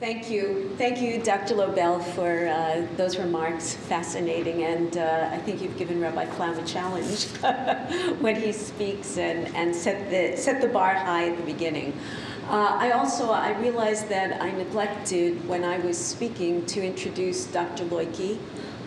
Thank you, Dr. Lobel, for those remarks. Fascinating, and I think you've given Rabbi Flaum a challenge when he speaks and set the bar high at the beginning. I realized that I neglected when I was speaking to introduce Dr. Loiki,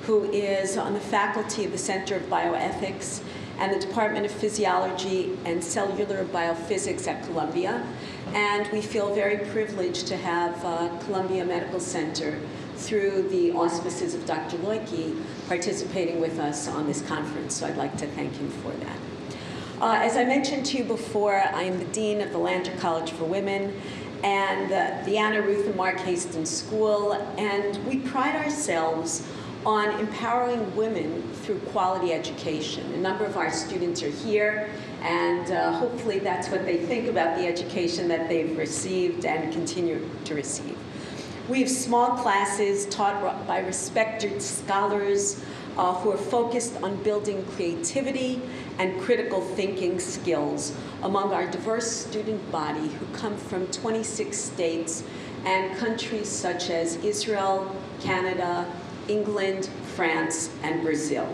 who is on the faculty of the Center of Bioethics and the Department of Physiology and Cellular Biophysics at Columbia. And we feel very privileged to have Columbia Medical Center, through the auspices of Dr. Loiki, participating with us on this conference. So I'd like to thank him for that. As I mentioned to you before, I am the Dean of the Lander College for Women and the Anna Ruth and Mark Hastings School, and we pride ourselves on empowering women through quality education. A number of our students are here, and hopefully that's what they think about the education that they've received and continue to receive. We have small classes taught by respected scholars who are focused on building creativity and critical thinking skills among our diverse student body who come from 26 states and countries such as Israel, Canada, England, France, and Brazil.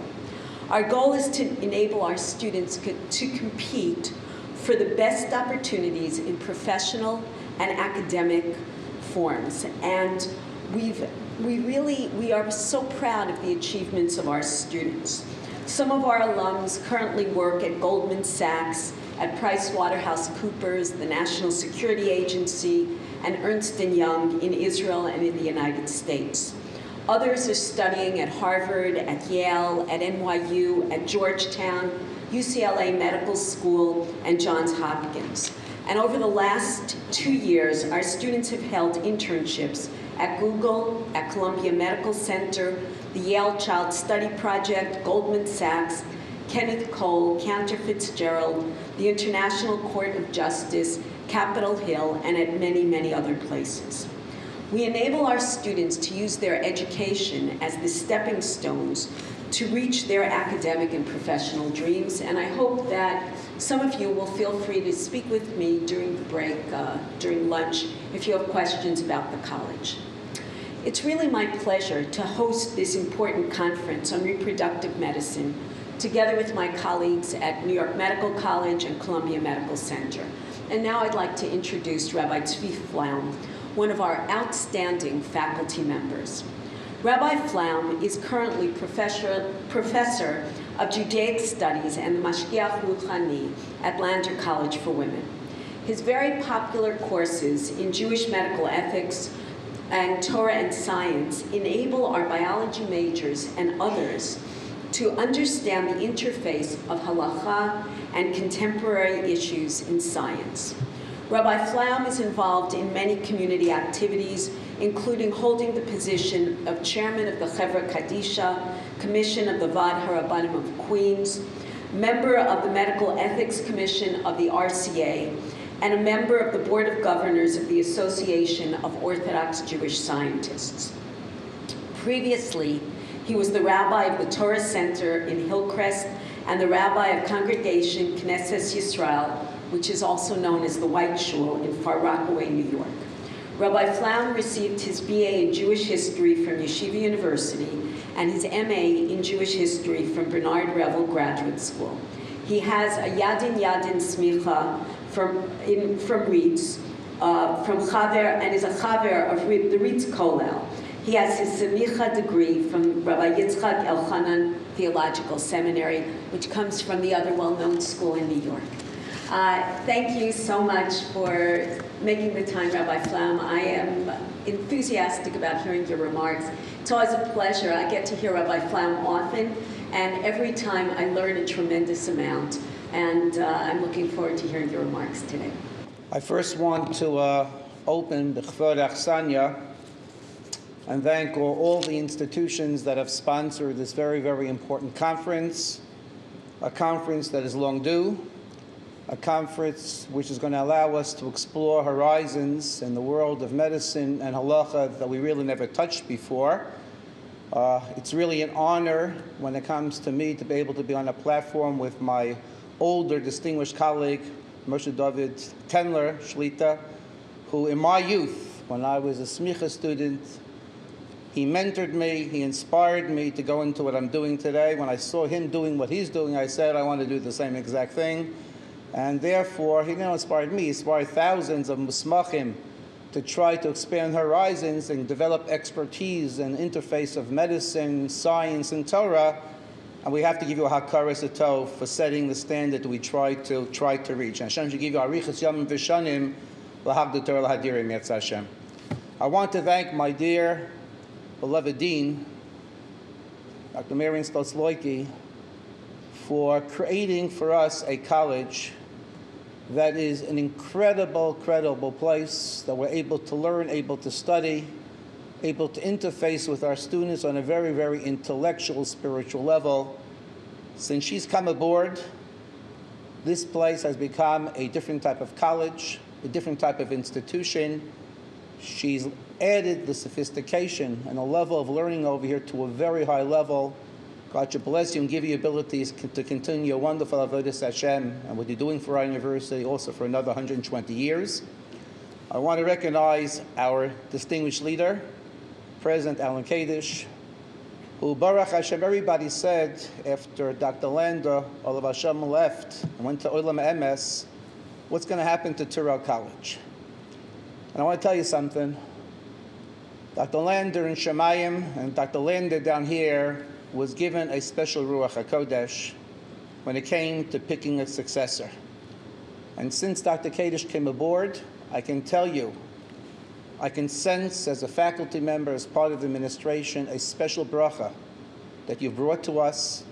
Our goal is to enable our students to compete for the best opportunities in professional and academic forms. And we are so proud of the achievements of our students. Some of our alums currently work at Goldman Sachs, at PricewaterhouseCoopers, the National Security Agency, and Ernst & Young in Israel and in the United States. Others are studying at Harvard, at Yale, at NYU, at Georgetown, UCLA Medical School, and Johns Hopkins. And over the last 2 years, our students have held internships at Google, at Columbia Medical Center, the Yale Child Study Project, Goldman Sachs, Kenneth Cole, Cantor Fitzgerald, the International Court of Justice, Capitol Hill, and at many, many other places. We enable our students to use their education as the stepping stones to reach their academic and professional dreams, and I hope that some of you will feel free to speak with me during the break, during lunch, if you have questions about the college. It's really my pleasure to host this important conference on reproductive medicine, together with my colleagues at New York Medical College and Columbia Medical Center. And now I'd like to introduce Rabbi Tzvi Flaum, one of our outstanding faculty members. Rabbi Flaum is currently professor of Judaic Studies and the Mashgiach Ruchani at Lander College for Women. His very popular courses in Jewish medical ethics and Torah and science enable our biology majors and others to understand the interface of halacha and contemporary issues in science. Rabbi Flaum is involved in many community activities, including holding the position of chairman of the Chevra Kadisha, commission of the Vad HaRabbanim of Queens, member of the Medical Ethics Commission of the RCA, and a member of the Board of Governors of the Association of Orthodox Jewish Scientists. Previously, he was the rabbi of the Torah Center in Hillcrest and the rabbi of Congregation Knesset Yisrael, which is also known as the White Shul in Far Rockaway, New York. Rabbi Flaum received his BA in Jewish History from Yeshiva University and his MA in Jewish History from Bernard Revel Graduate School. He has a Yadin Smicha from Ritz, from Chaver, and is a Chaver of the Ritz Kollel. He has his Semicha degree from Rabbi Yitzchak Elchanan Theological Seminary, which comes from the other well-known school in New York. Thank you so much for making the time, Rabbi Flaum. I am enthusiastic about hearing your remarks. It's always a pleasure. I get to hear Rabbi Flaum often, and every time I learn a tremendous amount. And I'm looking forward to hearing your remarks today. I first want to open the Chvod Achsanya and thank all the institutions that have sponsored this very, very important conference, a conference that is long due, a conference which is going to allow us to explore horizons in the world of medicine and halacha that we really never touched before. It's really an honor when it comes to me to be able to be on a platform with my older distinguished colleague, Moshe David Tendler Shlita, who in my youth when I was a smicha student. He mentored me, he inspired me to go into what I'm doing today. When I saw him doing what he's doing, I said I want to do the same exact thing. And therefore, he now inspired me, he inspired thousands of musmachim to try to expand horizons and develop expertise and interface of medicine, science, and Torah. And we have to give you a hakaras hatov for setting the standard that we try to reach. And Hashem should give you arichas yamim v'shanim l'hag the Torah l'hadirim yetz Hashem. I want to thank my dear, beloved Dean, Dr. Marian Stolzloiki, for creating for us a college that is an incredible place that we're able to learn, able to study, able to interface with our students on a very intellectual, spiritual level. Since she's come aboard, this place has become a different type of college, a different type of institution. She's added the sophistication and a level of learning over here to a very high level. God should bless you and give you abilities to continue your wonderful avodas Hashem and what you're doing for our university also for another 120 years. I want to recognize our distinguished leader, President Alan Kadish, who, Baruch Hashem, everybody said after Dr. Lander, Olav Hashem, left and went to Olam Emes, what's going to happen to Touro College? And I want to tell you something. Dr. Lander in Shemayim and Dr. Lander down here was given a special Ruach HaKodesh when it came to picking a successor. And since Dr. Kadish came aboard, I can tell you, I can sense as a faculty member, as part of the administration, a special bracha that you've brought to us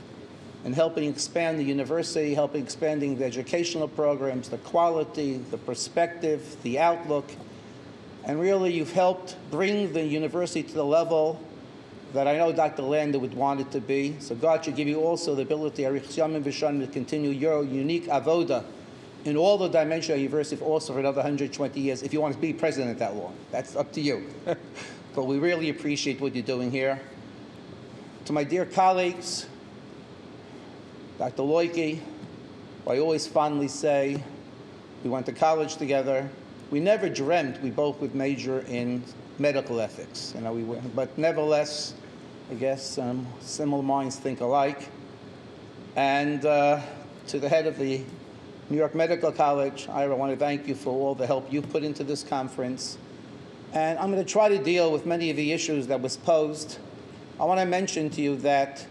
in helping expand the university, helping expanding the educational programs, the quality, the perspective, the outlook. And really, you've helped bring the university to the level that I know Dr. Lander would want it to be. So God should give you also the ability, arichas yamim v'shanim, to continue your unique avoda in all the dimensions of the university also for another 120 years, if you want to be president that long. That's up to you. But we really appreciate what you're doing here. To my dear colleagues, Dr. Loiki, I always fondly say, we went to college together. We never dreamt we both would major in medical ethics. But nevertheless, I guess similar minds think alike. And to the head of the New York Medical College, Ira, I want to thank you for all the help you put into this conference. And I'm going to try to deal with many of the issues that was posed. I want to mention to you that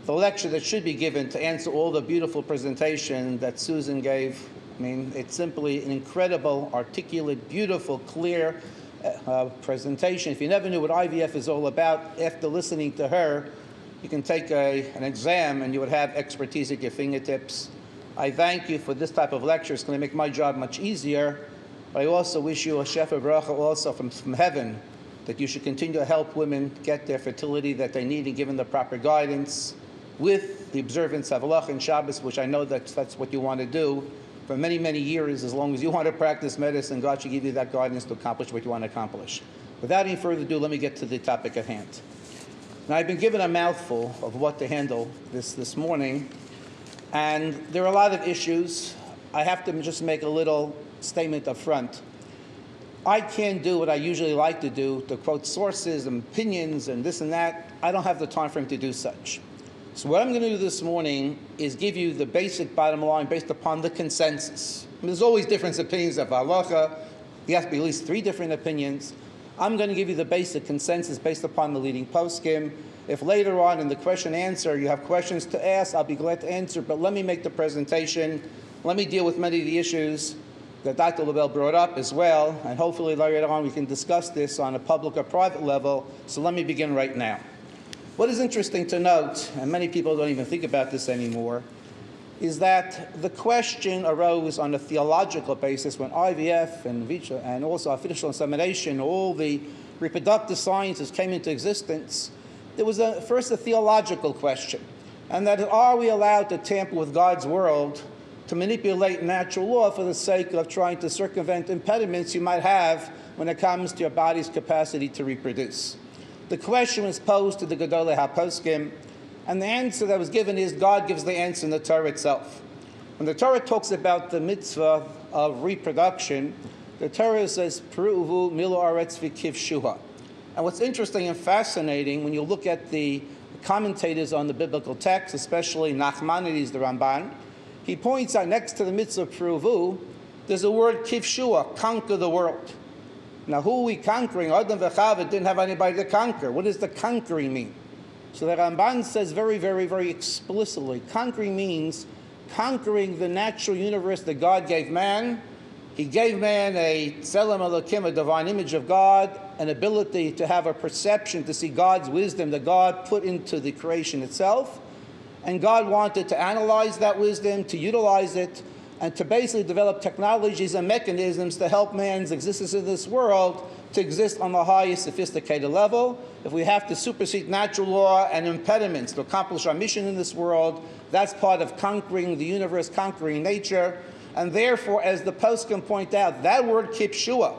the lecture that should be given to answer all the beautiful presentation that Susan gave, I mean, it's simply an incredible, articulate, beautiful, clear presentation. If you never knew what IVF is all about, after listening to her, you can take an exam and you would have expertise at your fingertips. I thank you for this type of lecture. It's going to make my job much easier. But I also wish you a shefa bracha also from heaven, that you should continue to help women get their fertility that they need and give them the proper guidance with the observance of Halachic and Shabbos, which I know that's what you want to do for many years. As long as you want to practice medicine, God should give you that guidance to accomplish what you want to accomplish. Without any further ado, let me get to the topic at hand. Now, I've been given a mouthful of what to handle this morning, and there are a lot of issues. I have to just make a little statement up front. I can't do what I usually like to do, to quote sources and opinions and this and that. I don't have the time frame to do such. So what I'm going to do this morning is give you the basic bottom line based upon the consensus. There's always different opinions of halacha. There has to be at least 3 different opinions. I'm going to give you the basic consensus based upon the leading poskim. If later on in the question answer you have questions to ask, I'll be glad to answer. But let me make the presentation. Let me deal with many of the issues that Dr. Lebel brought up as well. And hopefully later on we can discuss this on a public or private level. So let me begin right now. What is interesting to note, and many people don't even think about this anymore, is that the question arose on a theological basis when IVF and also artificial insemination, all the reproductive sciences came into existence. There was first a theological question, and that are we allowed to tamper with God's world to manipulate natural law for the sake of trying to circumvent impediments you might have when it comes to your body's capacity to reproduce? The question was posed to the Gedolei HaPoskim, and the answer that was given is God gives the answer in the Torah itself. When the Torah talks about the mitzvah of reproduction, The Torah says, Pru'uvu milu aretz v'kivshuha. And what's interesting and fascinating, when you look at the commentators on the biblical text, especially Nachmanides, the Ramban, he points out next to the mitzvah Pru'uvu, there's a word kivshua, conquer the world. Now, who are we conquering? Adam v'Chava didn't have anybody to conquer. What does the conquering mean? So the Ramban says very, very, very explicitly, conquering means conquering the natural universe that God gave man. He gave man a tzelem elokim, a divine image of God, an ability to have a perception, to see God's wisdom that God put into the creation itself. And God wanted to analyze that wisdom, to utilize it, and to basically develop technologies and mechanisms to help man's existence in this world to exist on the highest sophisticated level. If we have to supersede natural law and impediments to accomplish our mission in this world, that's part of conquering the universe, conquering nature. And therefore, as the poskim point out, that word kipshua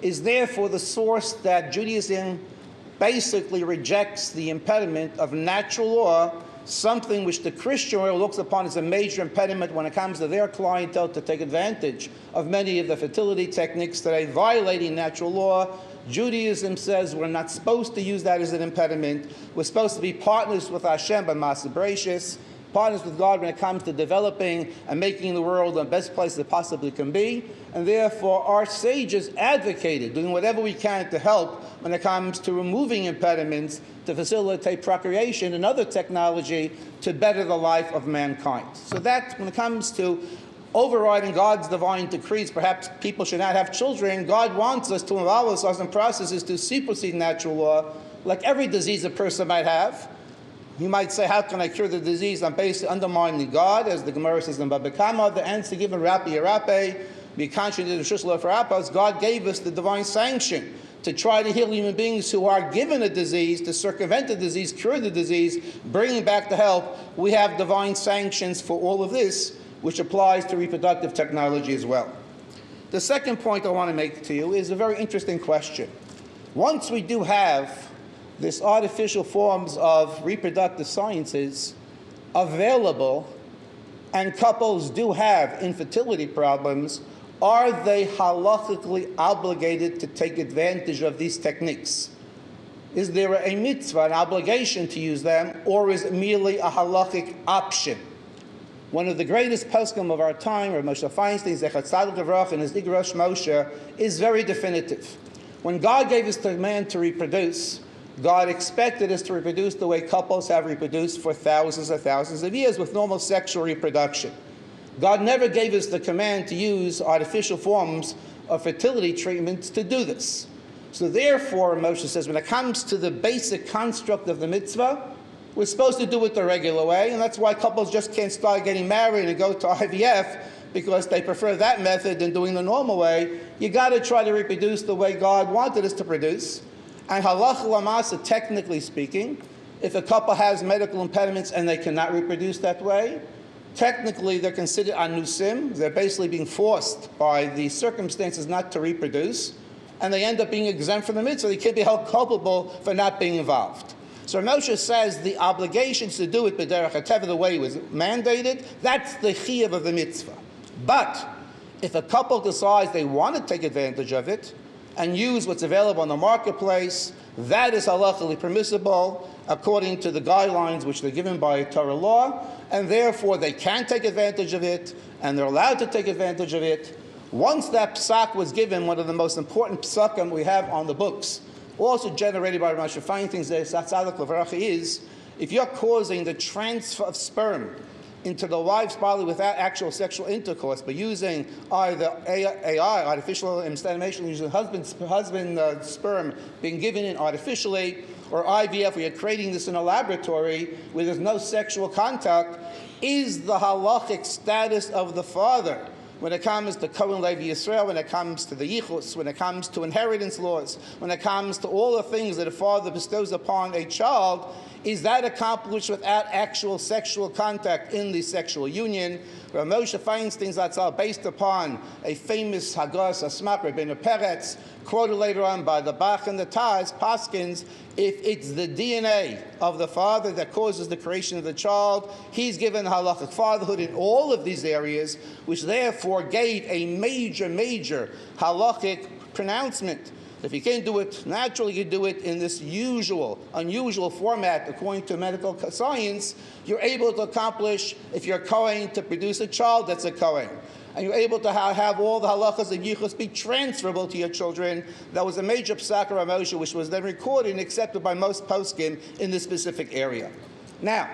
is therefore the source that Judaism basically rejects the impediment of natural law, something which the Christian world looks upon as a major impediment when it comes to their clientele to take advantage of many of the fertility techniques today, violating natural law. Judaism says we're not supposed to use that as an impediment. We're supposed to be partners with Hashem by Maaseh Bereishis, partners with God when it comes to developing and making the world the best place it possibly can be. And therefore, our sages advocated doing whatever we can to help when it comes to removing impediments to facilitate procreation and other technology to better the life of mankind. So that, when it comes to overriding God's divine decrees, perhaps people should not have children, God wants us to involve ourselves in processes to supersede natural law, like every disease a person might have. You might say, how can I cure the disease? I'm basically undermining God, as the Gemara says in Baba Kama. The answer given, Rabbi, be conscious of the Shusla for Appos. God gave us the divine sanction to try to heal human beings who are given a disease, to circumvent the disease, cure the disease, bringing back the health. We have divine sanctions for all of this, which applies to reproductive technology as well. The second point I want to make to you is a very interesting question. Once we do have this artificial forms of reproductive sciences available, and couples do have infertility problems, are they halachically obligated to take advantage of these techniques? Is there a mitzvah, an obligation to use them, or is it merely a halachic option? One of the greatest poskim of our time, Rabbi Moshe Feinstein, Zechat Tzaddik Levrach, in his Igrash Moshe, is very definitive. When God gave us the command to reproduce, God expected us to reproduce the way couples have reproduced for thousands and thousands of years with normal sexual reproduction. God never gave us the command to use artificial forms of fertility treatments to do this. So therefore, Moshe says, when it comes to the basic construct of the mitzvah, we're supposed to do it the regular way, and that's why couples just can't start getting married and go to IVF, because they prefer that method than doing the normal way. You got to try to reproduce the way God wanted us to produce. And halacha l'maaseh, technically speaking, if a couple has medical impediments and they cannot reproduce that way, technically they're considered anusim. They're basically being forced by the circumstances not to reproduce, and they end up being exempt from the mitzvah. They can't be held culpable for not being involved. So Moshe says the obligations to do it b'derech hateva, the way it was mandated, that's the chiyuv of the mitzvah. But if a couple decides they want to take advantage of it and use what's available in the marketplace, that is halachically permissible according to the guidelines which they're given by Torah law, and therefore they can take advantage of it, and they're allowed to take advantage of it. Once that psak was given, one of the most important psakim we have on the books, also generated by Rashi Feinstein's Tzaddik Levrach, is if you're causing the transfer of sperm into the wife's body without actual sexual intercourse, but using either AI, artificial insemination, using husband sperm being given in artificially, or IVF, we are creating this in a laboratory where there's no sexual contact, is the halachic status of the father when it comes to Kohen Levi Yisrael, when it comes to the yichus, when it comes to inheritance laws, when it comes to all the things that a father bestows upon a child, is that accomplished without actual sexual contact in the sexual union? Rav Moshe Feinstein's Zatzal, based upon a famous Haggas Asmak, Rabbeinu Peretz, quoted later on by the Bach and the Taz, Paskins, if it's the DNA of the father that causes the creation of the child, he's given halachic fatherhood in all of these areas, which therefore therefore gave a major halachic pronouncement. If you can't do it naturally, you do it in this unusual format according to medical science, you're able to accomplish, if you're Kohen, to produce a child that's a Kohen. And you're able to have all the halachas and yichus be transferable to your children. That was a major psak of Moshe, which was then recorded and accepted by most poskim in this specific area. Now,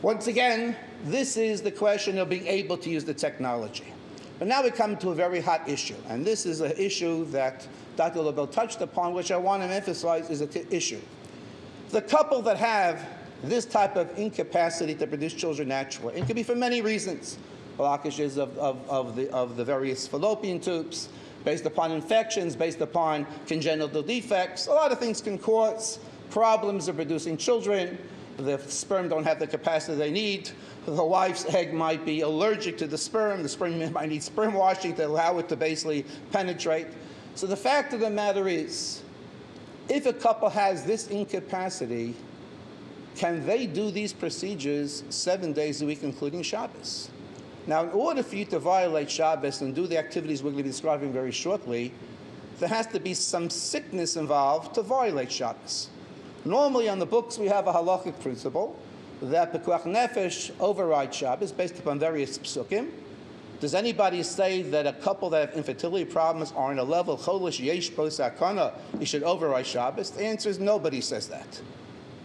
once again, this is the question of being able to use the technology. But now we come to a very hot issue, and this is an issue that Dr. Lebel touched upon, which I want to emphasize is an issue. The couple that have this type of incapacity to produce children naturally, and it can be for many reasons, blockages of the various fallopian tubes, based upon infections, based upon congenital defects. A lot of things can cause problems of producing children. The sperm don't have the capacity they need. The wife's egg might be allergic to the sperm. The sperm might need sperm washing to allow it to basically penetrate. So the fact of the matter is, if a couple has this incapacity, can they do these procedures 7 days a week, including Shabbos? Now, in order for you to violate Shabbos and do the activities we're going to be describing very shortly, there has to be some sickness involved to violate Shabbos. Normally on the books we have a halachic principle that Pekuach Nefesh overrides Shabbos based upon various psukim. Does anybody say that a couple that have infertility problems are in a level cholish yesh bo sakana, you should override Shabbos? The answer is nobody says that.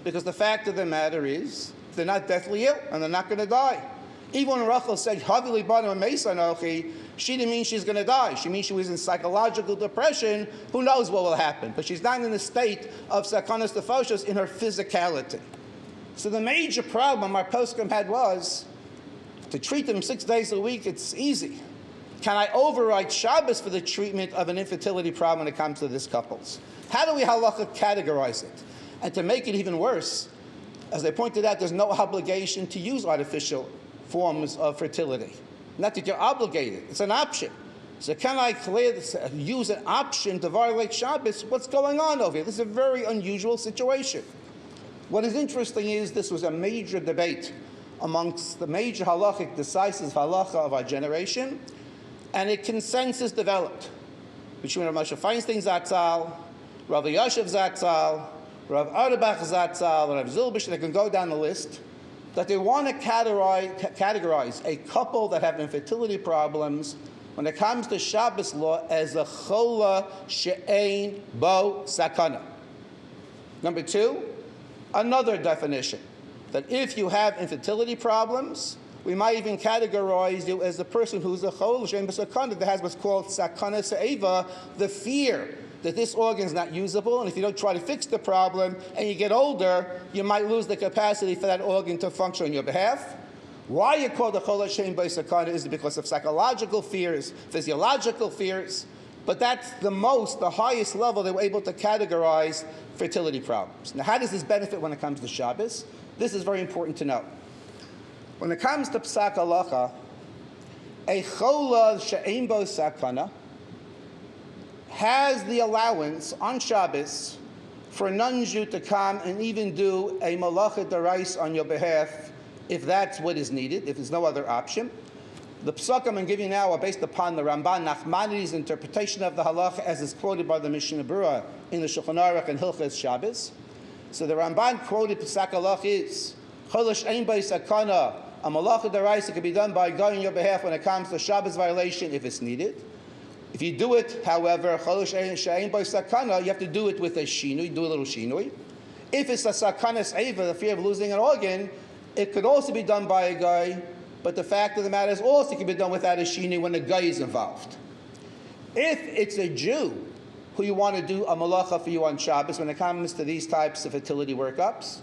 Because the fact of the matter is, they're not deathly ill and they're not going to die. Even when Rachel said, Havili banu meisanochi, she didn't mean she's going to die. She means she was in psychological depression. Who knows what will happen? But she's not in a state of sakanas nefashos in her physicality. So the major problem our poskim had was, to treat them 6 days a week, it's easy. Can I override Shabbos for the treatment of an infertility problem when it comes to this couples? How do we halacha categorize it? And to make it even worse, as they pointed out, there's no obligation to use artificial forms of fertility. Not that you're obligated, it's an option. So can I use an option to violate Shabbos? What's going on over here? This is a very unusual situation. What is interesting is this was a major debate amongst the major halachic decisive halacha of our generation, and a consensus developed between Rav Moshe Feinstein Zatzal, Rav Yoshev Zatzal, Rav Auerbach Zatzal, Rav Zilbish, they can go down the list, that they want to categorize a couple that have infertility problems when it comes to Shabbos law as a chola she'ein bo sakana. Number two, another definition, that if you have infertility problems, we might even categorize you as a person who's a chola she'ein bo sakana, that has what's called sakana se'eva, the fear that this organ is not usable, and if you don't try to fix the problem and you get older, you might lose the capacity for that organ to function on your behalf. Why you call the chola she'ein bo sakana is because of psychological fears, physiological fears, but that's the highest level they were able to categorize fertility problems. Now, how does this benefit when it comes to Shabbos? This is very important to know. When it comes to psak halacha, a chola she'ein bo sakana has the allowance on Shabbos for a non-Jew to come and even do a malacha derais on your behalf if that's what is needed, if there's no other option. The psukim I'm giving now are based upon the Ramban Nachmanides' interpretation of the halacha as is quoted by the Mishnah Berurah in the Shulchan Aruch and Hilchos Shabbos. So the Ramban quoted psak halacha is, chola she'ein bo sakana, a malacha derais can be done by God on your behalf when it comes to Shabbos violation if it's needed. If you do it, however, chola she'ein bo sakana, you have to do it with a shinui, do a little shinui. If it's a sakanas eva, the fear of losing an organ, it could also be done by a guy, but the fact of the matter is also it can be done without a shinui when a guy is involved. If it's a Jew who you want to do a malacha for you on Shabbos when it comes to these types of fertility workups,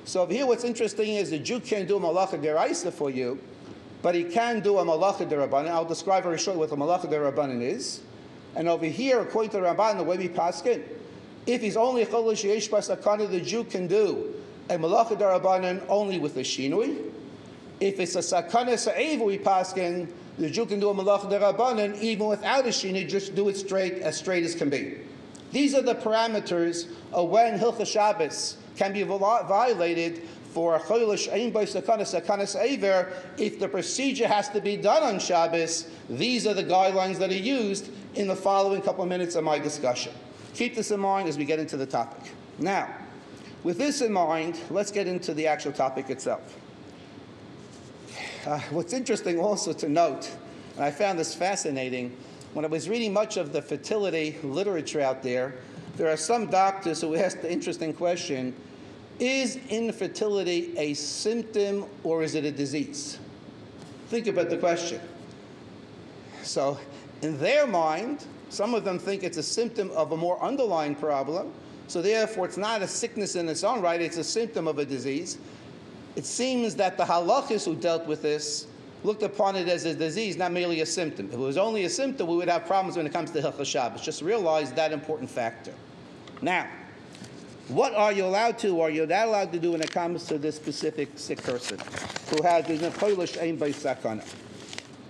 so over here what's interesting is the Jew can't do a malacha deraisa for you, but he can do a malacha derabanan. I'll describe very shortly what a malacha derabanan is. And over here, according to the Ramban, the way we paskin, if he's only a chola she'esh bo sakana, the Jew can do a malacha derabanan only with a shinui. If it's a sakana se'eva we paskin, the Jew can do a malacha derabanan even without a shinui, just do it straight as can be. These are the parameters of when Hilchos Shabbos can be violated for choilish ein by sakanas aver, if the procedure has to be done on Shabbos, these are the guidelines that are used in the following couple of minutes of my discussion. Keep this in mind as we get into the topic. Now, with this in mind, let's get into the actual topic itself. What's interesting also to note, and I found this fascinating, when I was reading much of the fertility literature out there, there are some doctors who ask the interesting question, is infertility a symptom or is it a disease? Think about the question. So, in their mind, some of them think it's a symptom of a more underlying problem, so therefore it's not a sickness in its own right, it's a symptom of a disease. It seems that the halachis who dealt with this looked upon it as a disease, not merely a symptom. If it was only a symptom, we would have problems when it comes to Hilchos Shabbos. Just realize that important factor. Now, what are you allowed to or you're not allowed to do when it comes to this specific sick person who has the choilish ein by sakana?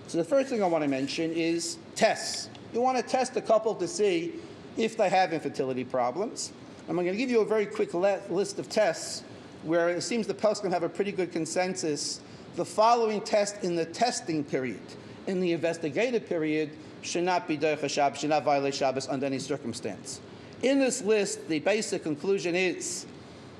So the first thing I want to mention is tests. You want to test a couple to see if they have infertility problems. I'm going to give you a very quick list of tests where it seems the poskim have a pretty good consensus. The following test in the testing period, in the investigative period, should not be derech Shabbos, should not violate Shabbos under any circumstance. In this list, the basic conclusion is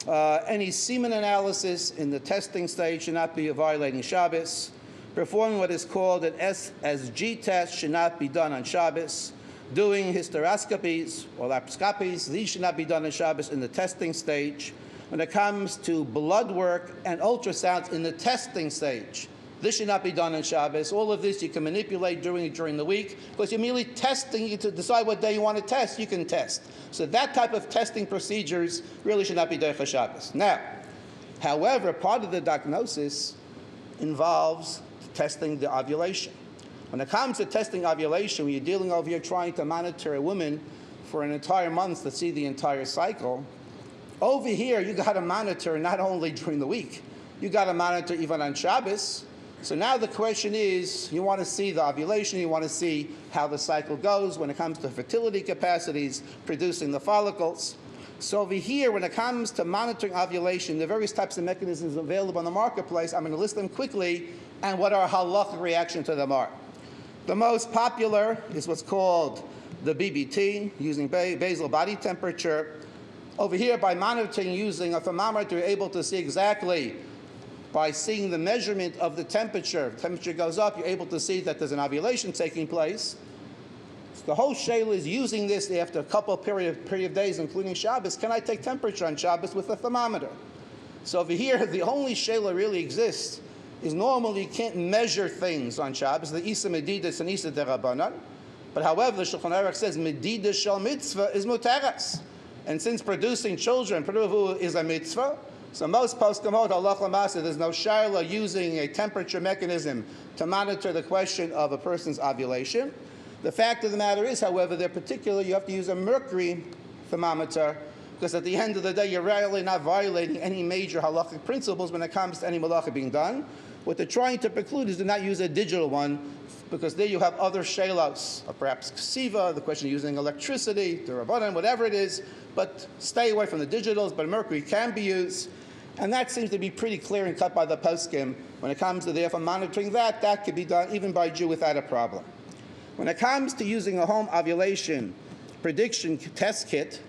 any semen analysis in the testing stage should not be violating Shabbos. Performing what is called an SSG test should not be done on Shabbos. Doing hysteroscopies or laparoscopies, these should not be done on Shabbos in the testing stage. When it comes to blood work and ultrasounds in the testing stage, this should not be done on Shabbos. All of this you can manipulate during the week because you're merely testing you to decide what day you want to test. You can test. So that type of testing procedures really should not be derech Shabbos. Now, however, part of the diagnosis involves testing the ovulation. When it comes to testing ovulation, when you're dealing over here trying to monitor a woman for an entire month to see the entire cycle, over here you got to monitor not only during the week, you got to monitor even on Shabbos. So now the question is, you want to see the ovulation, you want to see how the cycle goes when it comes to fertility capacities, producing the follicles. So over here, when it comes to monitoring ovulation, the various types of mechanisms available in the marketplace, I'm going to list them quickly and what our halachic reaction to them are. The most popular is what's called the BBT, using basal body temperature. Over here, by monitoring using a thermometer, you're able to see exactly, by seeing the measurement of the temperature goes up, you're able to see that there's an ovulation taking place. So the whole shayla is using this after a couple of period of days, including Shabbos. Can I take temperature on Shabbos with a thermometer? So over here, the only shayla really exists is normally you can't measure things on Shabbos, the Isa Medidas and Isa Derabanan. But however, the Shulchan Aruch says Medidas shel mitzvah is muteras. And since producing children is a mitzvah, so most poskim hold halacha l'maaseh, there's no shayla using a temperature mechanism to monitor the question of a person's ovulation. The fact of the matter is, however, they're particular, you have to use a mercury thermometer because at the end of the day, you're really not violating any major halachic principles when it comes to any malacha being done. What they're trying to preclude is to not use a digital one because there you have other shaylos, or perhaps ksiva, the question of using electricity, the rabbanan, whatever it is, but stay away from the digitals, but mercury can be used. And that seems to be pretty clear and cut by the poskim. When it comes to therefore monitoring that could be done even by a Jew without a problem. When it comes to using a home ovulation prediction test kit,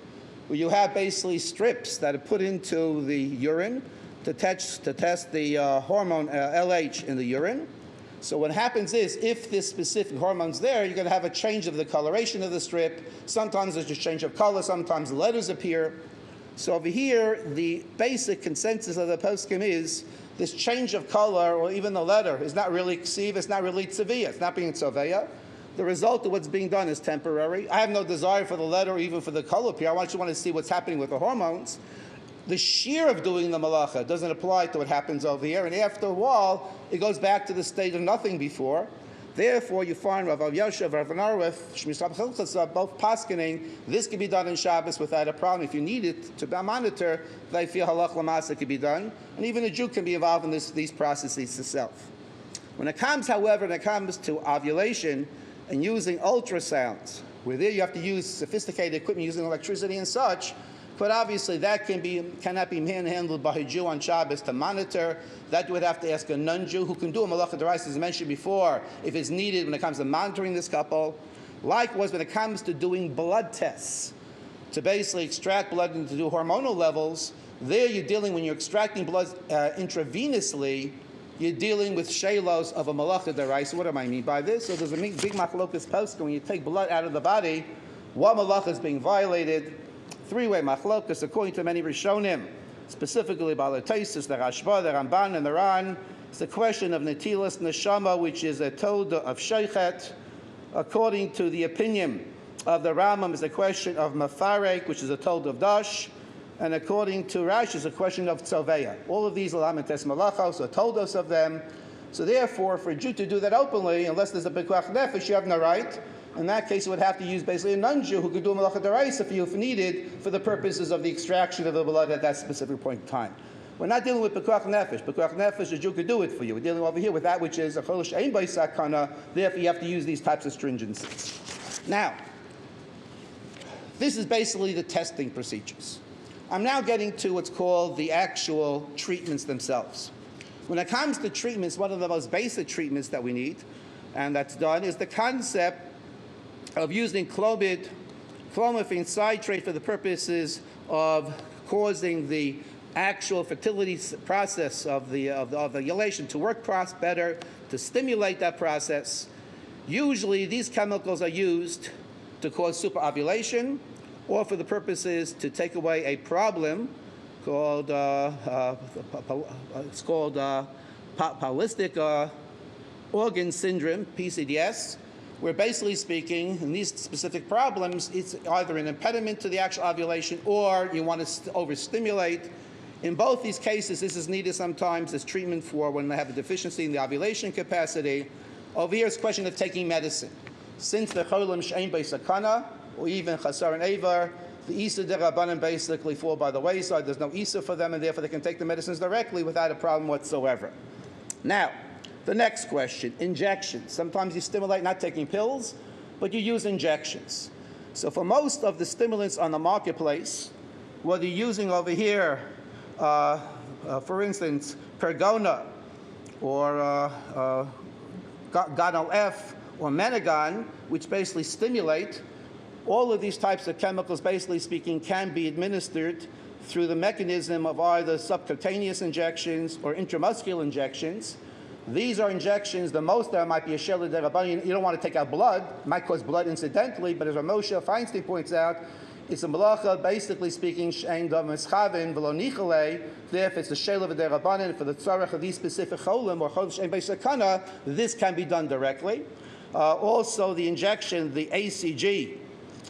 where you have basically strips that are put into the urine to test the hormone LH in the urine. So what happens is, if this specific hormone's there, you're going to have a change of the coloration of the strip. Sometimes there's just change of color, sometimes letters appear. So over here, the basic consensus of the poskim is this change of color, or even the letter, is not really ksiv, it's not really tzvi, it's not being tzoveya. The result of what's being done is temporary. I have no desire for the letter or even for the color appear. I just want to see what's happening with the hormones. The shear of doing the malacha doesn't apply to what happens over here, and after a while, it goes back to the state of nothing before. Therefore, you find Rav Yosef, Rav Narwith, Shmisab Chilchasa, both paskening, this can be done in Shabbos without a problem. If you need it to monitor, they feel halach lamasa can be done. And even a Jew can be involved in these processes itself. When it comes to ovulation and using ultrasounds, where there you have to use sophisticated equipment using electricity and such, But obviously that cannot be manhandled by a Jew on Shabbos to monitor. That would have to ask a non-Jew who can do a malacha d'oraisa, as mentioned before, if it's needed when it comes to monitoring this couple. Likewise, when it comes to doing blood tests, to basically extract blood and to do hormonal levels, there you're dealing, when you're extracting blood intravenously, you're dealing with shelos of a malacha d'oraisa. What do I mean by this? So there's a big machlokas post when you take blood out of the body, what malacha is being violated. Three-way machlokas, according to many Rishonim, specifically Balatosis, the Rashba, the Ramban, and the Ran. It's the question of netilas neshama, which is a toda of sheichet. According to the opinion of the Rambam, is a question of mafarek, which is a toda of dash. And according to Rashi, it's a question of tzoveya. All of these are lamentes malachos, or todos of them. So therefore, for a Jew to do that openly, unless there's a bikuach nefesh, you have no right. In that case, you would have to use basically a non-Jew who could do a malacha d'oraisa for you if needed for the purposes of the extraction of the blood at that specific point in time. We're not dealing with bekuach nefesh. Bekuach nefesh, a Jew could do it for you. We're dealing over here with that which is a cholish ein by sakana. Therefore, you have to use these types of stringencies. Now, this is basically the testing procedures. I'm now getting to what's called the actual treatments themselves. When it comes to treatments, one of the most basic treatments that we need, and that's done, is the concept of using clomiphene citrate for the purposes of causing the actual fertility process of the ovulation to work better, to stimulate that process. Usually these chemicals are used to cause superovulation or for the purposes to take away a problem called polycystic organ syndrome, PCDS, where basically speaking, in these specific problems, it's either an impediment to the actual ovulation or you want to overstimulate. In both these cases, this is needed sometimes as treatment for when they have a deficiency in the ovulation capacity. Over here, it's a question of taking medicine. Since the cholim she'ein b'sakana, or even chasar and avar, the Isa derabanan basically fall by the wayside. There's no Isa for them, and therefore they can take the medicines directly without a problem whatsoever. Now, the next question, injections. Sometimes you stimulate not taking pills, but you use injections. So for most of the stimulants on the marketplace, whether you're using over here, for instance, Pergona, or Gonal F, or Menagon, which basically stimulate, all of these types of chemicals, basically speaking, can be administered through the mechanism of either subcutaneous injections or intramuscular injections. These are injections, the most of them might be a shela derabanan. You don't want to take out blood. It might cause blood incidentally, but as Moshe Feinstein points out, it's a malacha, basically speaking, she'ein dav mischavin v'lo nichale. Therefore, it's a shela derabanan for the tzarech of these specific cholim or cholim she'ein b'sakana. This can be done directly. Also, the injection, the ACG,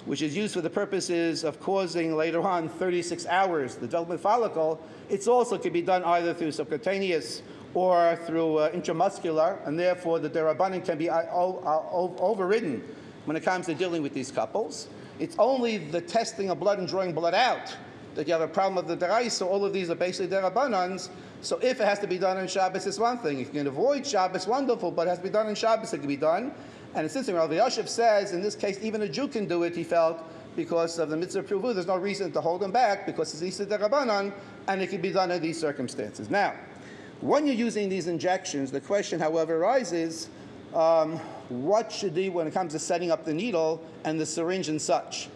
which is used for the purposes of causing later on 36 hours, the development follicle, it also can be done either through subcutaneous or through intramuscular, and therefore the derabanan can be overridden when it comes to dealing with these couples. It's only the testing of blood and drawing blood out that you have a problem with the deraisa. So all of these are basically derabanans. So if it has to be done on Shabbos, it's one thing. If you can avoid Shabbos, wonderful, but it has to be done on Shabbos, it can be done. And it's interesting, Rabbi Yosef says, in this case, even a Jew can do it, he felt, because of the mitzvah of Pruvu. There's no reason to hold him back, because it's Isa derabanan, and it can be done in these circumstances. Now, when you're using these injections, the question, however, arises, what should do when it comes to setting up the needle and the syringe and such?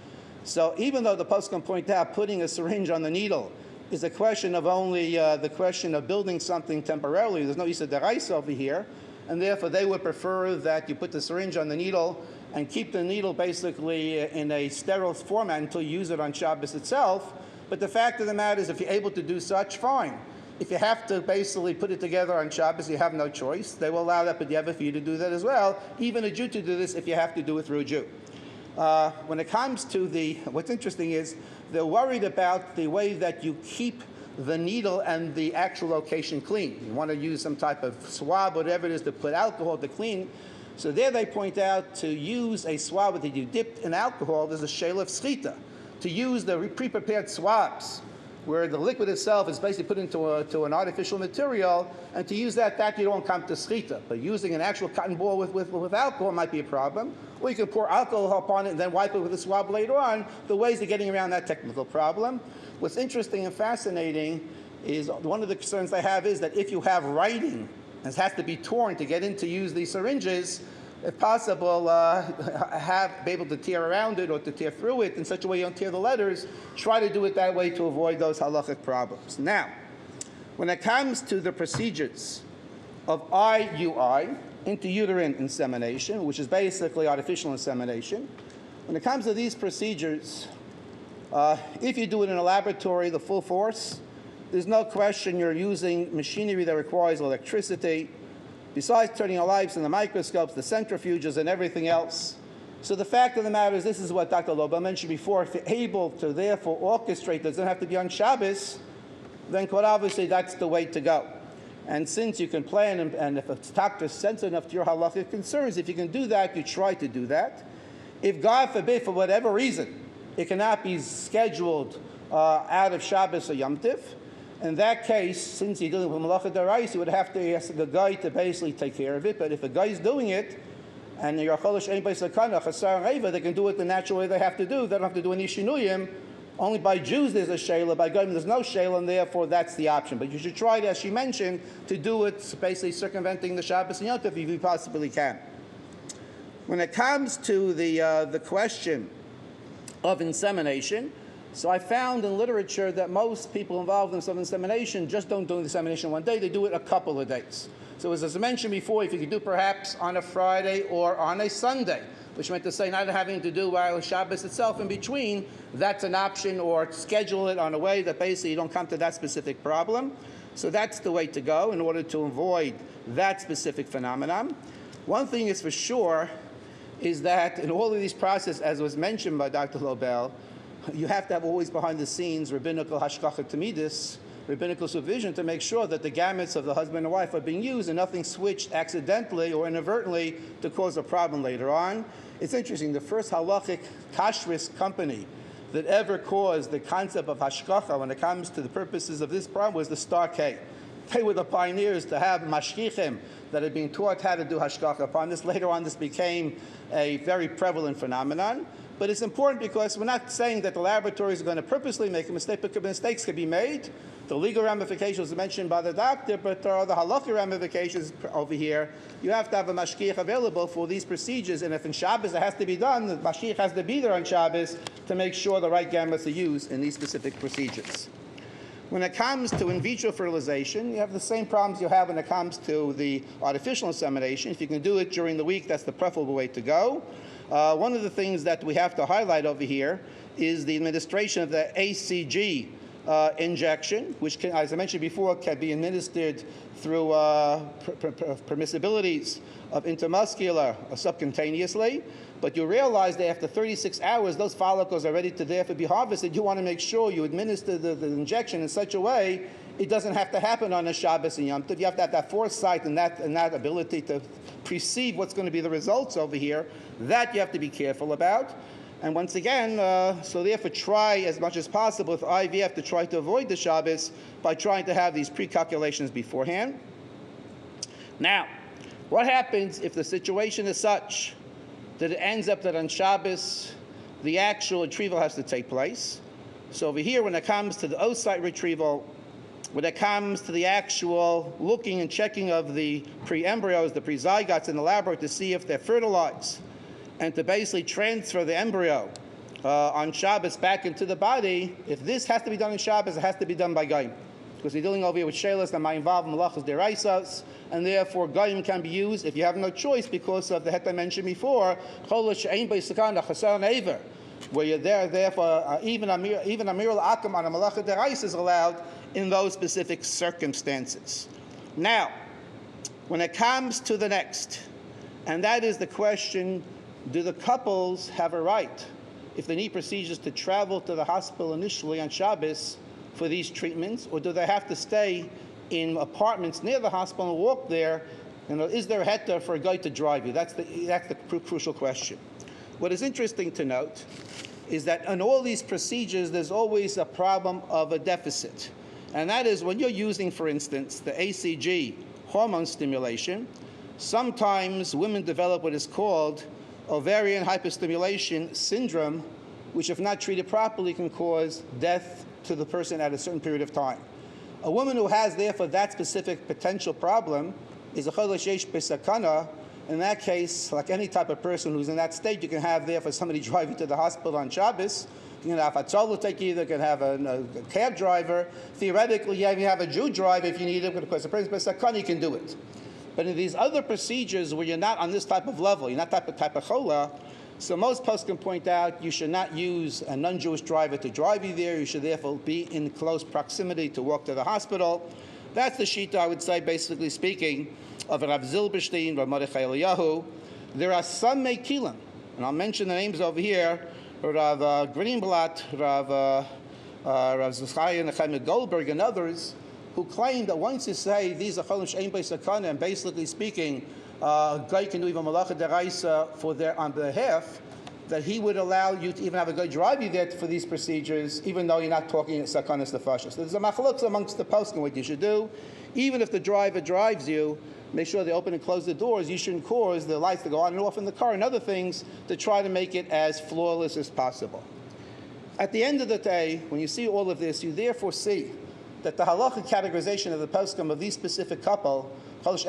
So even though the poskim point out putting a syringe on the needle is a question of only the question of building something temporarily, there's no Isa deraisa over here, and therefore they would prefer that you put the syringe on the needle and keep the needle basically in a sterile format until you use it on Shabbos itself. But the fact of the matter is, if you're able to do such, fine. If you have to basically put it together on Shabbos, you have no choice. They will allow that b'diavad for you to do that as well. Even a Jew to do this if you have to do it through a Jew. When it comes to what's interesting is they're worried about the way that you keep the needle and the actual location clean. You want to use some type of swab, whatever it is, to put alcohol to clean. So there they point out to use a swab that you dipped in alcohol, there's a shayla of schita. To use the pre-prepared swabs where the liquid itself is basically put into an artificial material, and to use that you don't come to schita. But using an actual cotton ball with alcohol might be a problem. Or you can pour alcohol upon it and then wipe it with a swab later on. The ways of getting around that technical problem. What's interesting and fascinating is one of the concerns I have is that if you have writing, and it has to be torn to get in to use these syringes, if possible, be able to tear around it or to tear through it in such a way you don't tear the letters. Try to do it that way to avoid those halachic problems. Now, when it comes to the procedures of IUI, intrauterine insemination, which is basically artificial insemination, when it comes to these procedures, if you do it in a laboratory, the full force, there's no question you're using machinery that requires electricity, besides turning our lights and the microscopes, the centrifuges, and everything else. So the fact of the matter is, this is what Dr. Loba mentioned before, if you're able to therefore orchestrate, doesn't have to be on Shabbos, then quite obviously that's the way to go. And since you can plan, and if a doctor is sensitive enough to your halachic concerns, if you can do that, you try to do that. If God forbid, for whatever reason, it cannot be scheduled out of Shabbos or Yom Tiv, in that case, since you're dealing with Malacha D'Oraisa, you would have to ask the guy to basically take care of it. But if a guy's doing it, and you're Cholish Ein Sakana, Chasar Reva, they can do it the natural way they have to do. They don't have to do any Shinuyim. Only by Jews there's a Shayla, by Goyim there's no Shayla, and therefore that's the option. But you should try, as she mentioned, to do it basically circumventing the Shabbos and Yom Tov if you possibly can. When it comes to the question of insemination, so I found in literature that most people involved in insemination just don't do the insemination one day, they do it a couple of days. So as I mentioned before, if you could do perhaps on a Friday or on a Sunday, which meant to say not having to do while Shabbos itself in between, that's an option, or schedule it on a way that basically you don't come to that specific problem. So that's the way to go in order to avoid that specific phenomenon. One thing is for sure is that in all of these processes, as was mentioned by Dr. Lobel, you have to have always behind the scenes rabbinical hashgacha tamidis, rabbinical supervision to make sure that the gametes of the husband and wife are being used and nothing switched accidentally or inadvertently to cause a problem later on. It's interesting, the first halachic kashrus company that ever caused the concept of hashgacha when it comes to the purposes of this problem was the Star K. They were the pioneers to have mashgichim that had been taught how to do hashgacha upon this. Later on, this became a very prevalent phenomenon. But it's important because we're not saying that the laboratories are going to purposely make a mistake, because mistakes can be made. The legal ramifications are mentioned by the doctor, but there are the halakhic ramifications over here. You have to have a mashgiach available for these procedures, and if in Shabbos it has to be done, the mashgiach has to be there on Shabbos to make sure the right gametes are used in these specific procedures. When it comes to in vitro fertilization, you have the same problems you have when it comes to the artificial insemination. If you can do it during the week, that's the preferable way to go. One of the things that we have to highlight over here is the administration of the ACG injection, which can, as I mentioned before, can be administered through permissibilities of intramuscular or subcutaneously. But you realize that after 36 hours, those follicles are ready to therefore be harvested. You want to make sure you administer the injection in such a way it doesn't have to happen on a Shabbos and Yom Tov. You have to have that foresight and that ability to perceive what's going to be the results over here. That you have to be careful about. And once again, so therefore try as much as possible with IVF to try to avoid the Shabbos by trying to have these pre-calculations beforehand. Now, what happens if the situation is such that it ends up that on Shabbos the actual retrieval has to take place? So over here, when it comes to the oocyte retrieval, when it comes to the actual looking and checking of the pre-embryos, the pre-zygotes in the laboratory to see if they're fertilized, and to basically transfer the embryo on Shabbos back into the body, if this has to be done on Shabbos, it has to be done by Goyim. Because we're dealing over here with Shelas that might involve Malachas Deraisas, and therefore Goyim can be used if you have no choice because of the het I mentioned before, where you're therefore even Amir al-Akam on a Malacha Deraisa is allowed in those specific circumstances. Now, when it comes to the next, and that is the question, do the couples have a right, if they need procedures, to travel to the hospital initially on Shabbos for these treatments, or do they have to stay in apartments near the hospital and walk there? Is there a heter for a guy to drive you? That's the crucial question. What is interesting to note is that in all these procedures, there's always a problem of a deficit. And that is when you're using, for instance, the ACG hormone stimulation, sometimes women develop what is called ovarian hyperstimulation syndrome, which if not treated properly can cause death to the person at a certain period of time. A woman who has, therefore, that specific potential problem is a cholesh yesh besakana. In that case, like any type of person who's in that state, you can have, therefore, somebody drive you to the hospital on Shabbos. You can have Hatzolah take you, you can have a cab driver. Theoretically, you even have a Jew drive if you need it, because the person besakana can do it. But in these other procedures where you're not on this type of level, you're not type of chola, so most posts can point out you should not use a non-Jewish driver to drive you there. You should therefore be in close proximity to walk to the hospital. That's the shita, I would say, basically speaking, of Rav Zilberstein, Rav Mordechai Eliyahu. There are some mekilim, and I'll mention the names over here, Rav Greenblatt, Rav Zechariah Nechemia Goldberg, and others, who claim that once you say these are cholim she'ein bei sakana, and basically speaking, a guy can do even malacha deraisa for their on behalf, that he would allow you to even have a guy drive you there for these procedures, even though you're not talking sakanas nefashos. There's a machlokes amongst the poskim what you should do. Even if the driver drives you, make sure they open and close the doors. You shouldn't cause the lights to go on and off in the car and other things to try to make it as flawless as possible. At the end of the day, when you see all of this, you therefore see that the halachic categorization of the poskim of these specific couple, allows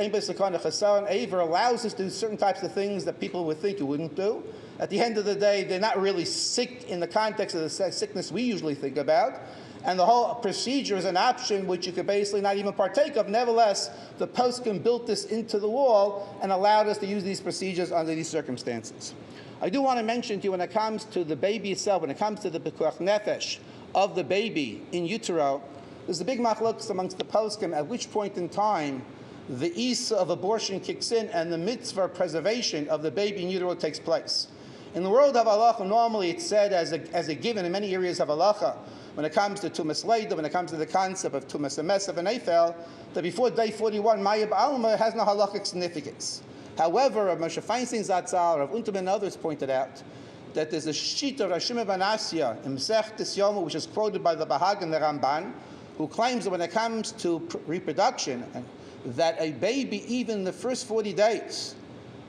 us to do certain types of things that people would think you wouldn't do. At the end of the day, they're not really sick in the context of the sickness we usually think about. And the whole procedure is an option which you could basically not even partake of. Nevertheless, the poskim built this into the wall and allowed us to use these procedures under these circumstances. I do want to mention to you, when it comes to the baby itself, when it comes to the pekuach nefesh of the baby in utero, there's a big machlokes amongst the poskim at which point in time the isa of abortion kicks in and the mitzvah preservation of the baby in utero takes place. In the world of halacha, normally it's said as a given in many areas of halacha, when it comes to tumas leida, when it comes to the concept of tumas emesav and eifel, that before day 41, Maya B'alma has no halachic significance. However, Rav Moshe Feinstein Zatzal, Rav Unterman and others pointed out that there's a sheet of Rav Shimon ben Asya in Masechtas Yoma, which is quoted by the Bahag and the Ramban, who claims that when it comes to reproduction, that a baby, even the first 40 days,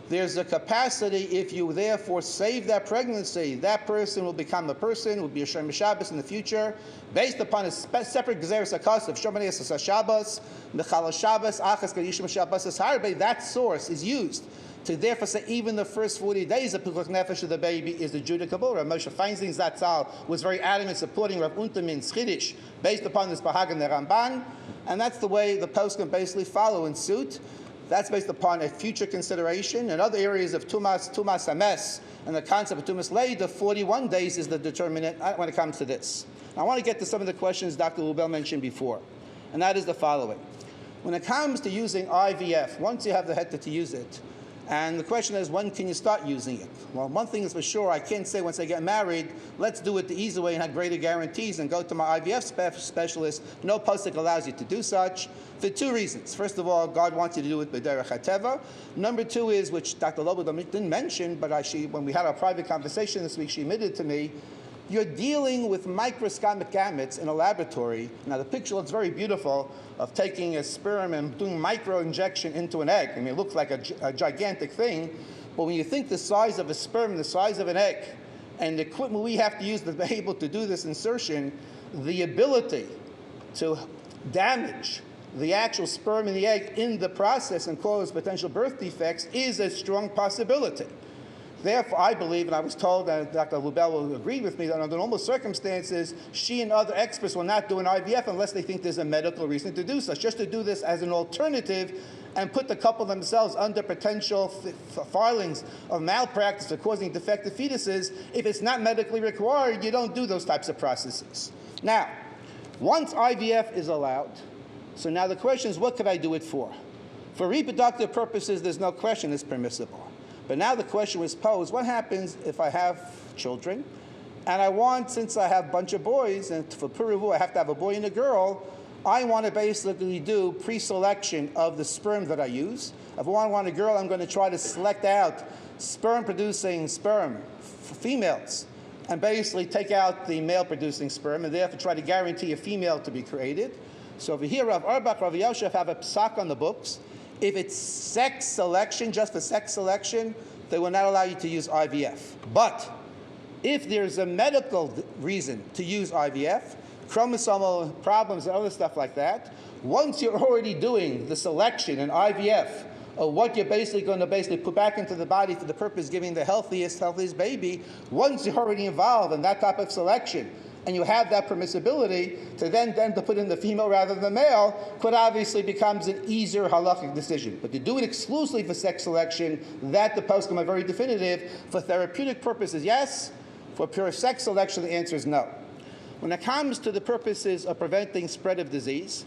there's a capacity, if you therefore save that pregnancy, that person will become a person, will be a Shem Shabbos in the future, based upon a separate Gezeres HaKos of Shomanei Esas HaShabbos, Mechal Shabbos, Achas Kadishim Shabbos Harbe. That source is used to therefore say even the first 40 days of Pekuach Nefesh of the baby is the judicable. Rav Moshe Feinstein Zatzal was very adamant supporting Rav Unterman's Chiddush based upon this Bahag and the Ramban, and that's the way the post can basically follow in suit. That's based upon a future consideration. In other areas of Tumas Hames and the concept of Tumas Leida, 41 days is the determinant when it comes to this. Now, I want to get to some of the questions Dr. Lubel mentioned before, and that is the following. When it comes to using IVF, once you have the heter to use it, and the question is, when can you start using it? Well, one thing is for sure, I can't say once I get married, let's do it the easy way and have greater guarantees and go to my IVF specialist. No posuk allows you to do such for two reasons. First of all, God wants you to do it b'derech hateva. Number two is, which Dr. Lobo didn't mention, but when we had our private conversation this week, she admitted to me, you're dealing with microscopic gametes in a laboratory. Now, the picture looks very beautiful of taking a sperm and doing micro-injection into an egg. I mean, it looks like a gigantic thing. But when you think the size of a sperm, the size of an egg, and the equipment we have to use to be able to do this insertion, the ability to damage the actual sperm and the egg in the process and cause potential birth defects is a strong possibility. Therefore, I believe, and I was told that Dr. Lubel will agree with me, that under normal circumstances, she and other experts will not do an IVF unless they think there's a medical reason to do such. Just to do this as an alternative and put the couple themselves under potential filings of malpractice or causing defective fetuses, if it's not medically required, you don't do those types of processes. Now, once IVF is allowed, so now the question is, what could I do it for? For reproductive purposes, there's no question it's permissible. But now the question was posed, what happens if I have children, and I want, since I have a bunch of boys, and for Puruvu I have to have a boy and a girl, I want to basically do pre-selection of the sperm that I use. If I want a girl, I'm going to try to select out sperm-producing sperm for females, and basically take out the male-producing sperm, and therefore try to guarantee a female to be created. So over here, Rav Auerbach, Rav Yosef have a psak on the books. If it's sex selection, just for sex selection, they will not allow you to use IVF. But if there's a medical reason to use IVF, chromosomal problems and other stuff like that, once you're already doing the selection in IVF of what you're basically going to put back into the body for the purpose of giving the healthiest baby, once you're already involved in that type of selection, and you have that permissibility to then to put in the female rather than the male, quite obviously becomes an easier halachic decision. But to do it exclusively for sex selection, that the poskim are very definitive. For therapeutic purposes, yes. For pure sex selection, the answer is no. When it comes to the purposes of preventing spread of disease,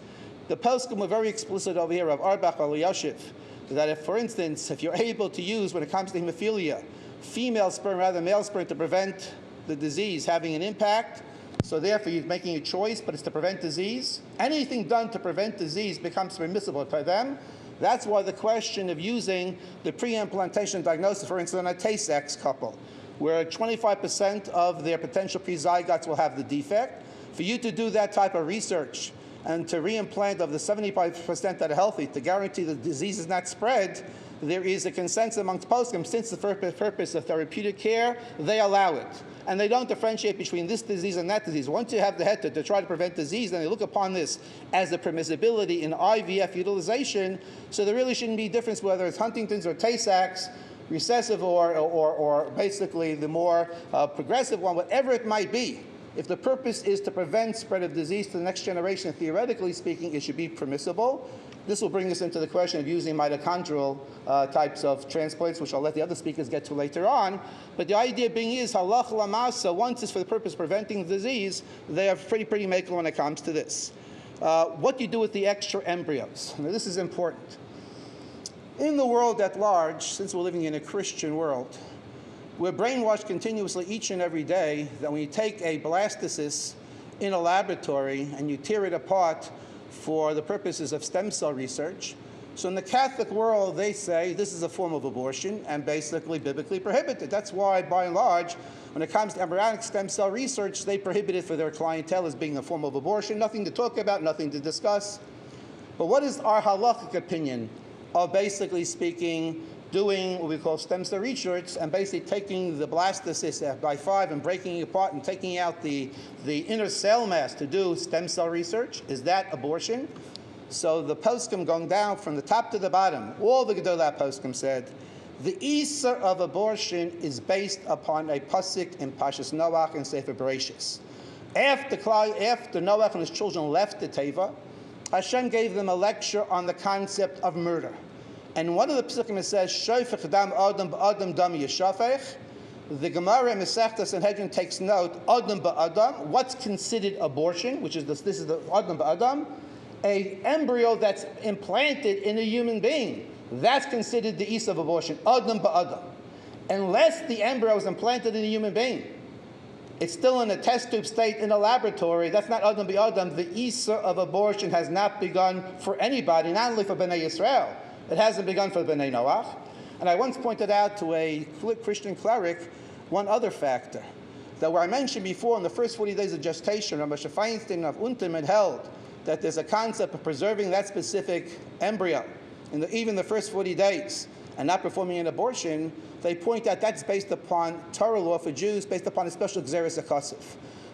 the poskim were very explicit over here of Auerbach or Yosef, that if, for instance, if you're able to use, when it comes to hemophilia, female sperm rather than male sperm to prevent the disease having an impact, so therefore you're making a choice, but it's to prevent disease. Anything done to prevent disease becomes permissible for them. That's why the question of using the pre-implantation diagnosis, for instance, on a Tay-Sex couple, where 25% of their potential pre-zygotes will have the defect. For you to do that type of research and to reimplant of the 75% that are healthy to guarantee the disease is not spread, there is a consensus amongst poskim, since the purpose of therapeutic care, they allow it. And they don't differentiate between this disease and that disease. Once you have the heter to try to prevent disease, then they look upon this as a permissibility in IVF utilization. So there really shouldn't be a difference whether it's Huntington's or Tay-Sachs, recessive or basically the more progressive one, whatever it might be. If the purpose is to prevent spread of disease to the next generation, theoretically speaking, it should be permissible. This will bring us into the question of using mitochondrial types of transplants, which I'll let the other speakers get to later on. But the idea being is, halacha lamasa, once it's for the purpose of preventing disease, they are pretty makel when it comes to this. What do you do with the extra embryos? Now, this is important. In the world at large, since we're living in a Christian world, we're brainwashed continuously each and every day that when you take a blastocyst in a laboratory and you tear it apart for the purposes of stem cell research, so in the Catholic world they say this is a form of abortion and basically biblically prohibited. That's why, by and large, when it comes to embryonic stem cell research, they prohibit it for their clientele as being a form of abortion. Nothing to talk about, nothing to discuss. But what is our halachic opinion of basically speaking doing what we call stem cell research and basically taking the blastocyst by 5 and breaking it apart and taking out the inner cell mass to do stem cell research? Is that abortion? So the poskim going down from the top to the bottom, all the Gedolah poskim said, the Isser of abortion is based upon a pasuk in Pashas Noach and Sefer Bereshis. After Noach and his children left the Teva, Hashem gave them a lecture on the concept of murder. And one of the psukim says, "Shofech dam adam ba'adam dam yeshafech." The Gemara in Masechtas Sanhedrin takes note, "Adam ba'adam." What's considered abortion? Which is this is the adam ba'adam, a embryo that's implanted in a human being. That's considered the is of abortion. Adam ba'adam, unless the embryo is implanted in a human being. It's still in a test tube state in a laboratory. That's not adam ba'adam. The Isser of abortion has not begun for anybody, not only for Bnei Yisrael. It hasn't begun for Bnei Noach. And I once pointed out to a Christian cleric one other factor, that where I mentioned before in the first 40 days of gestation, Rabbi Feinstein of Untim had held that there's a concept of preserving that specific embryo in even the first 40 days and not performing an abortion. They point out that's based upon Torah law for Jews, based upon a special Gzeres HaKosef.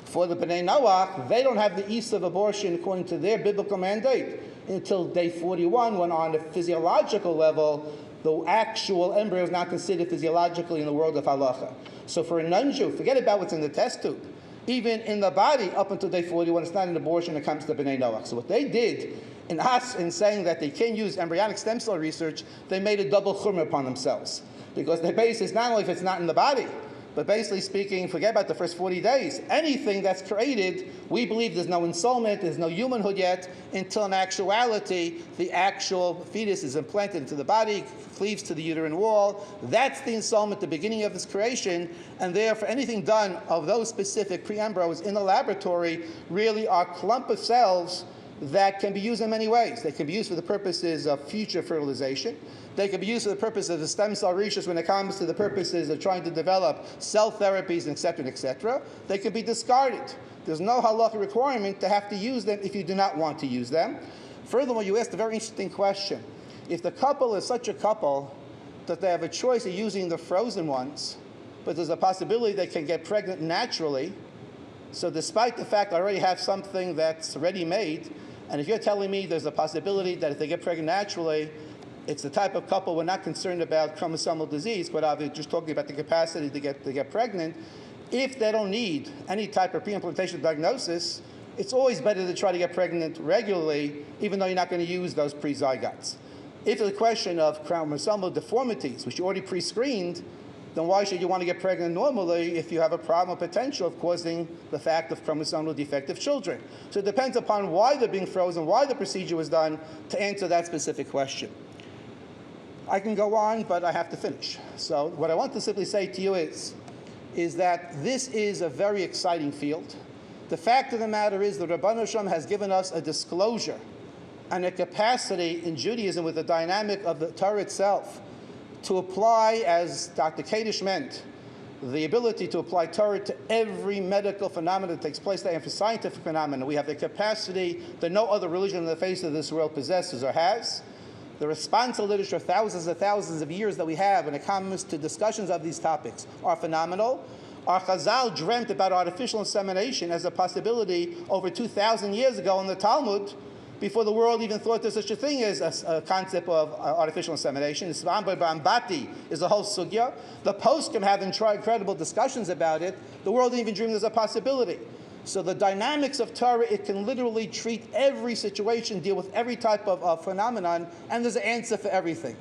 For the Bnei Noach, they don't have the Isser of abortion according to their biblical mandate until day 41, when on a physiological level, the actual embryo is not considered physiologically in the world of halacha. So for a non-Jew, forget about what's in the test tube. Even in the body, up until day 41, it's not an abortion when it comes to Bnei Noach. So what they did in saying that they can't use embryonic stem cell research, they made a double chumrah upon themselves. Because their base is not only if it's not in the body, but basically speaking, forget about the first 40 days. Anything that's created, we believe there's no ensoulment, there's no humanhood yet, until in actuality, the actual fetus is implanted into the body, cleaves to the uterine wall. That's the ensoulment, the beginning of its creation, and therefore anything done of those specific pre-embryos in the laboratory really are clump of cells that can be used in many ways. They can be used for the purposes of future fertilization. They can be used for the purpose of the stem cell research when it comes to the purposes of trying to develop cell therapies, etc., etc. They can be discarded. There's no halachic requirement to have to use them if you do not want to use them. Furthermore, you asked a very interesting question. If the couple is such a couple that they have a choice of using the frozen ones, but there's a possibility they can get pregnant naturally, so despite the fact I already have something that's ready-made, and if you're telling me there's a possibility that if they get pregnant naturally, it's the type of couple we're not concerned about chromosomal disease, but obviously just talking about the capacity to get pregnant, if they don't need any type of pre-implantation diagnosis, it's always better to try to get pregnant regularly, even though you're not going to use those pre-zygotes. If it's a question of chromosomal deformities, which you already pre-screened, then why should you want to get pregnant normally if you have a problem or potential of causing the fact of chromosomal defective children? So it depends upon why they're being frozen, why the procedure was done, to answer that specific question. I can go on, but I have to finish. So what I want to simply say to you is that this is a very exciting field. The fact of the matter is the Rabbi Shem has given us a disclosure and a capacity in Judaism with the dynamic of the Torah itself to apply, as Dr. Kadish meant, the ability to apply Torah to every medical phenomenon that takes place there and for scientific phenomena. We have the capacity that no other religion on the face of this world possesses or has. The responsive literature, thousands and thousands of years that we have when it comes to discussions of these topics are phenomenal. Our Chazal dreamt about artificial insemination as a possibility over 2,000 years ago in the Talmud, before the world even thought there's such a thing as a concept of artificial insemination. Islam Bambati is a whole sugya. The poskim have incredible discussions about it. The world didn't even dream there's a possibility. So the dynamics of Torah, it can literally treat every situation, deal with every type of phenomenon, and there's an answer for everything.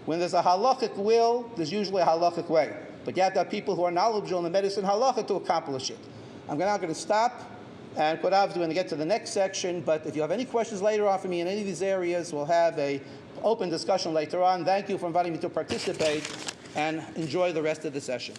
When there's a halachic will, there's usually a halachic way. But you have to have people who are knowledgeable in the medicine halacha to accomplish it. I'm now going to stop, and we're going to get to the next section, but if you have any questions later on for me in any of these areas, we'll have an open discussion later on. Thank you for inviting me to participate, and enjoy the rest of the session.